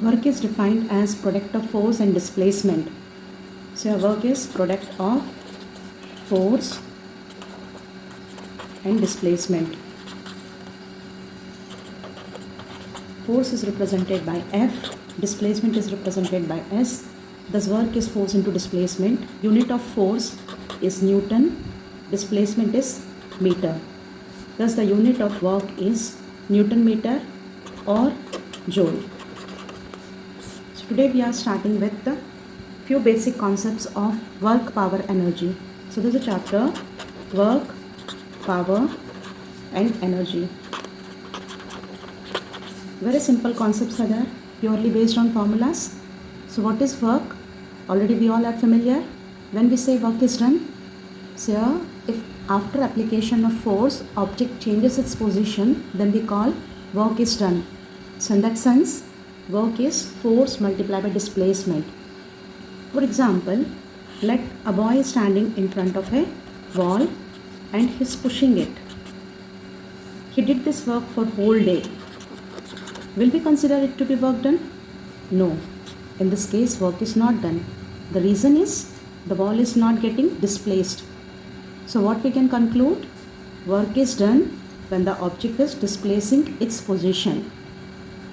Work is defined as product of force and displacement. So your work is product of force and displacement. Force is represented by F, displacement is represented by S. Thus work is force into displacement. Unit of force is Newton, displacement is meter. Thus the unit of work is Newton meter or joule. So today we are starting with the few basic concepts of work, power, energy. So this is a chapter, work, power and energy. Very simple concepts are there, purely based on formulas. So what is work? Already we all are familiar. When we say work is done, so if after application of force, object changes its position, then we call work is done. So in that sense, work is force multiplied by displacement. For example, let a boy is standing in front of a wall and he is pushing it. He did this work for whole day. Will we consider it to be work done? No. In this case, work is not done. The reason is the wall is not getting displaced. So what we can conclude? Work is done when the object is displacing its position.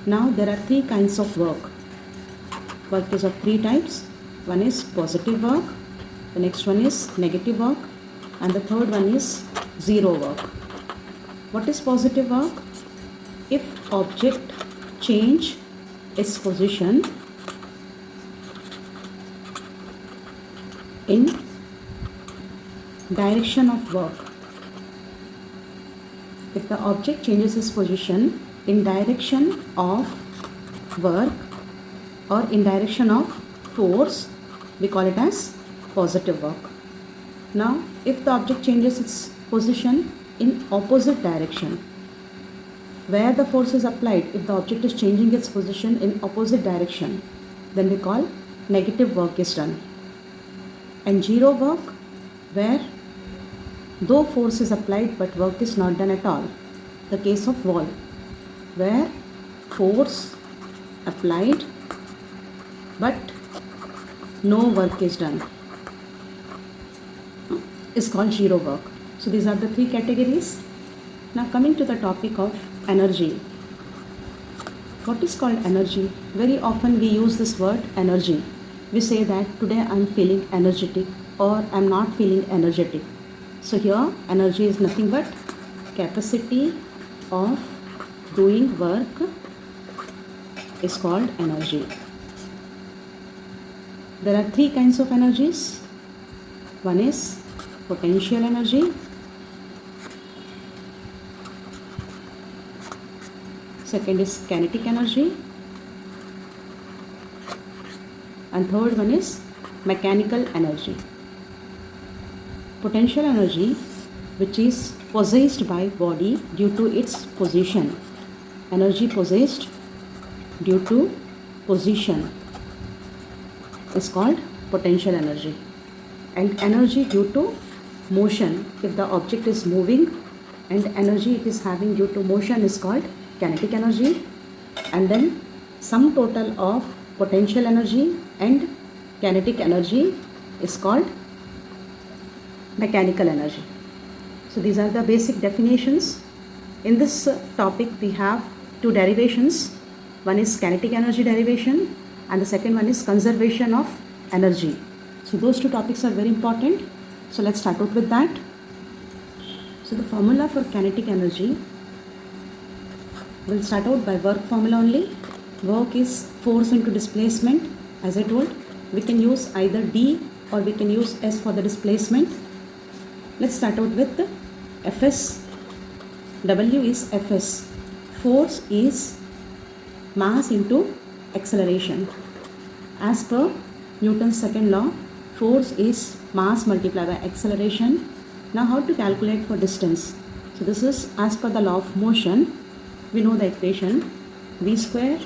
Now there are three kinds of work. Work is of three types. One is positive work, the next one is negative work, and the third one is zero work. What is positive work? If object change its position in direction of work. If the object changes its position in direction of work or in direction of force, we call it as positive work. Now, if the object changes its position in opposite direction, where the force is applied, if the object is changing its position in opposite direction, then we call negative work is done. And zero work, where though force is applied but work is not done at all. The case of wall, where force applied but no work is done, is called zero work. So these are the three categories. Now coming to the topic of energy. What is called energy? Very often we use this word energy. We say that today I am feeling energetic or I am not feeling energetic. So here energy is nothing but capacity of doing work is called energy. There are three kinds of energies. One is potential energy, second is kinetic energy, and third one is mechanical energy. Potential energy, which is possessed by body due to its position. Energy possessed due to position is called potential energy. And energy due to motion, if the object is moving and energy it is having due to motion, is called kinetic energy. And then sum total of potential energy and kinetic energy is called mechanical energy. So these are the basic definitions. In this topic we have two derivations. One is kinetic energy derivation and the second one is conservation of energy. So those two topics are very important. So let's start out with that. So the formula for kinetic energy, we'll start out by work formula only. Work is force into displacement. As I told, we can use either D or we can use S for the displacement. Let's start out with Fs. W is Fs. Force is mass into acceleration. As per Newton's second law, force is mass multiplied by acceleration. Now how to calculate for distance? So this is as per the law of motion. We know the equation v square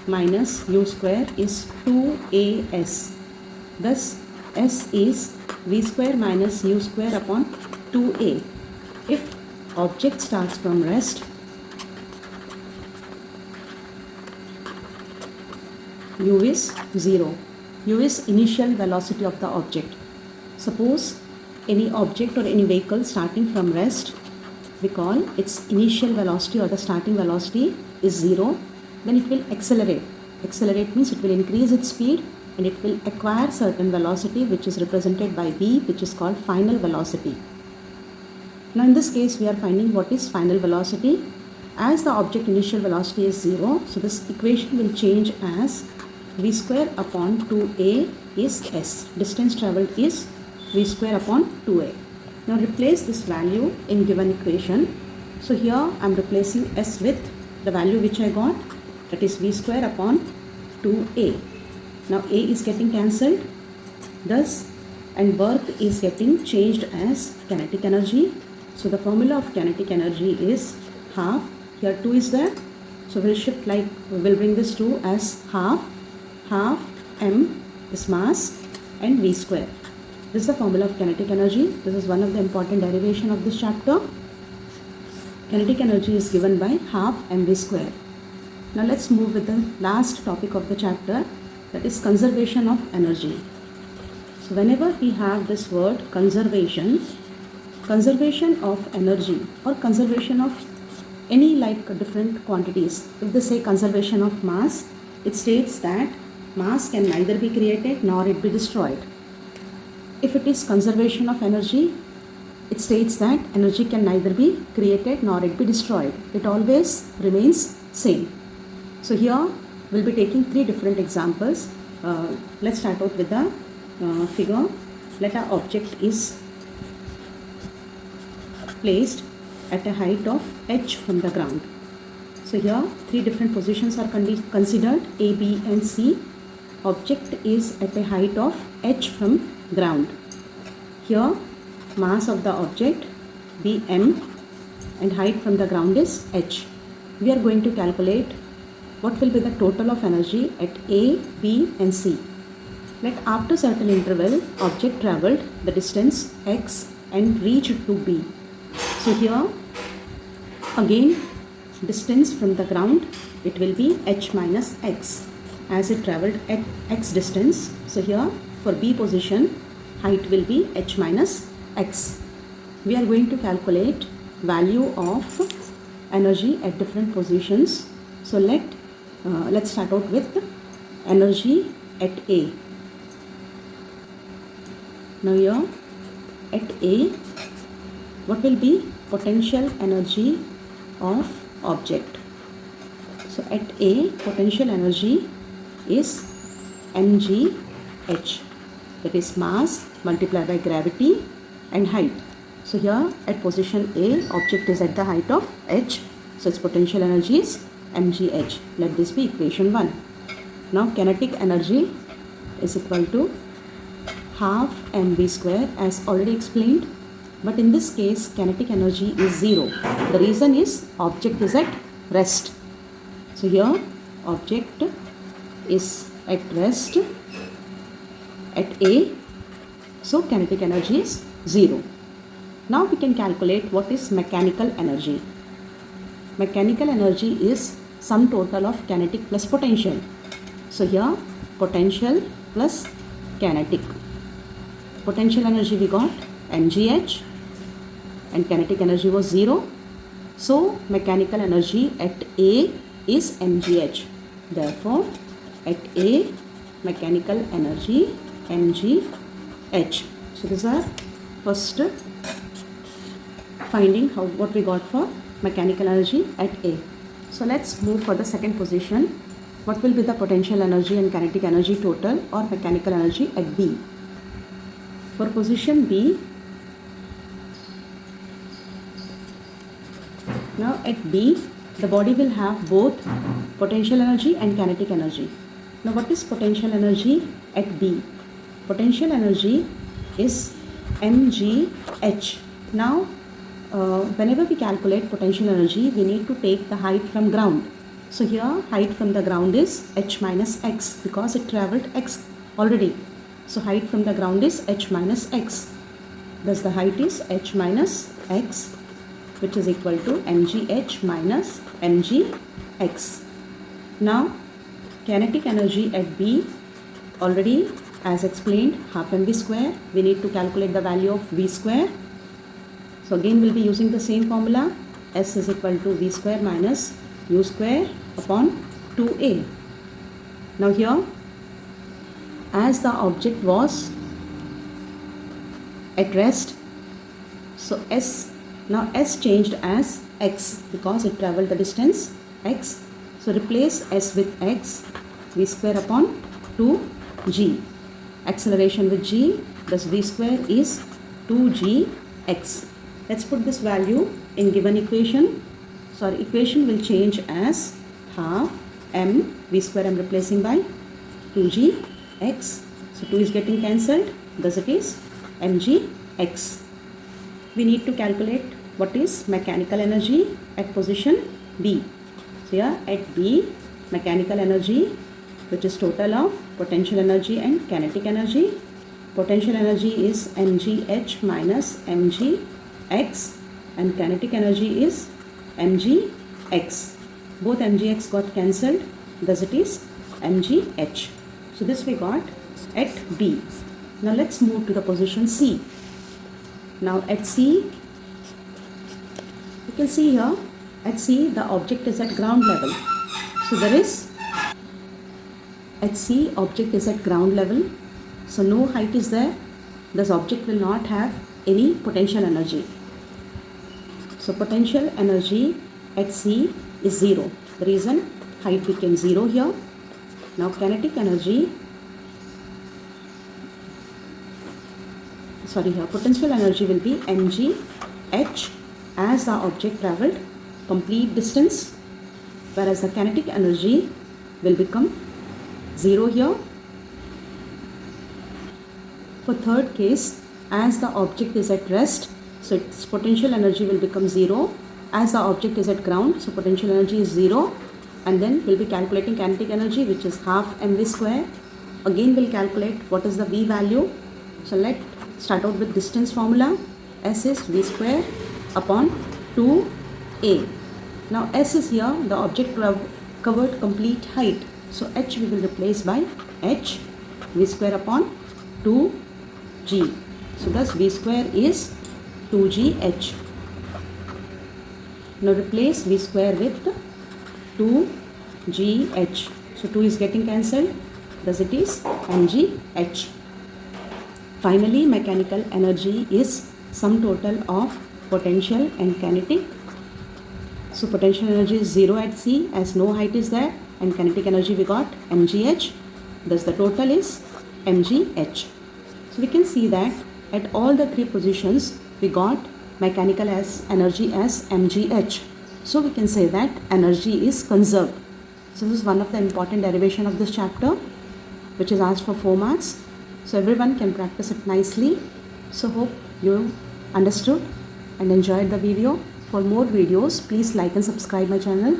minus u square is 2as. Thus S is v square minus u square upon 2a. If object starts from rest u is 0. U is initial velocity of the object. Suppose any object or any vehicle starting from rest, we call its initial velocity or the starting velocity is 0, then it will accelerate. Accelerate means it will increase its speed and it will acquire certain velocity which is represented by v, which is called final velocity. Now in this case we are finding what is final velocity. As the object initial velocity is 0, so this equation will change as v square upon 2a is s. Distance travelled is v square upon 2a. Now replace this value in given equation. So here I am replacing s with the value which I got, that is v square upon 2a. Now a is getting cancelled, thus, and work is getting changed as kinetic energy. So the formula of kinetic energy is half. Here 2 is there, so we'll shift, like we will bring this 2 as half m is mass and v square. This is the formula of kinetic energy. This is one of the important derivation of this chapter. Kinetic energy is given by half mv square. Now let's move with the last topic of the chapter, that is conservation of energy. So whenever we have this word conservation of energy or conservation of any like different quantities, if they say conservation of mass, it states that mass can neither be created nor it be destroyed. If it is conservation of energy, it states that energy can neither be created nor it be destroyed. It always remains same. So here we'll be taking 3 different examples. Let's start out with the figure. Let our object is placed at a height of h from the ground. So here 3 different positions are considered, A, B and C. Object is at a height of h from ground. Here mass of the object Bm and height from the ground is h. We are going to calculate what will be the total of energy at A, B and C. Let after certain interval object travelled the distance x and reached to B. So here again distance from the ground, it will be h minus x as it travelled at x distance. So here for B position height will be h minus x. We are going to calculate value of energy at different positions. So let's start out with energy at A. Now here at A, what will be potential energy of object? So at A, potential energy is mgh, that is mass multiplied by gravity and height. So here at position A, object is at the height of h, so its potential energy is mgh. Let this be equation 1. Now kinetic energy is equal to half mv square as already explained, but in this case kinetic energy is 0. The reason is object is at rest. So here object is at rest at A, so kinetic energy is 0. Now we can calculate what is mechanical energy. Mechanical energy is sum total of kinetic plus potential. So here potential plus kinetic. Potential energy we got mgh and kinetic energy was 0. So mechanical energy at A is mgh. Therefore at A mechanical energy mgh. So this is our first finding what we got for mechanical energy at A. So let's move for the second position. What will be the potential energy and kinetic energy total or mechanical energy at B? For position B, now at B, the body will have both potential energy and kinetic energy. Now what is potential energy at B? Potential energy is mgh. Now whenever we calculate potential energy, we need to take the height from ground. So here height from the ground is h minus x because it travelled x already. So height from the ground is h minus x. Thus the height is h minus x, which is equal to mgh minus mgx. Now kinetic energy at B, already as explained, half mv square. We need to calculate the value of v square. So again we'll be using the same formula. S is equal to v square minus u square upon 2a. Now here, as the object was at rest, so now S changed as x because it traveled the distance x. So replace S with x, v square upon 2g. Acceleration with g, thus v square is 2gx. Let's put this value in given equation. So our equation will change as half m v square I'm replacing by 2gx. So 2 is getting cancelled, thus it is mgx. We need to calculate what is mechanical energy at position B. So here at B, mechanical energy, which is total of potential energy and kinetic energy. Potential energy is mgh minus mgx and kinetic energy is mgx. Both mgx got cancelled, thus it is mgh. So this we got at B. Now let's move to the position C. Now at C, you can see here, at C the object is at ground level. So there is, at C object is at ground level. So no height is there. This object will not have any potential energy. So potential energy at C is 0. The reason height became 0 here. Now kinetic energy, here potential energy will be mgh as the object travelled complete distance, whereas the kinetic energy will become 0 here. For third case, as the object is at rest, so its potential energy will become 0. As the object is at ground, so potential energy is 0. And then we'll be calculating kinetic energy, which is half mv square. Again we'll calculate what is the v value. So let's start out with distance formula. S is v square upon 2a. Now S is here, the object covered complete height. So h we will replace by h, v square upon 2g. So thus v square is 2gh. Now replace v square with 2gh. So 2 is getting cancelled, thus it is mgh. Finally, mechanical energy is sum total of potential and kinetic. So potential energy is 0 at C as no height is there, and kinetic energy we got mgh. Thus the total is mgh. So we can see that at all the three positions we got mechanical energy as mgh. So we can say that energy is conserved. So this is one of the important derivation of this chapter, which is asked for 4 marks. So everyone can practice it nicely. So hope you understood and enjoyed the video. For more videos, please like and subscribe my channel.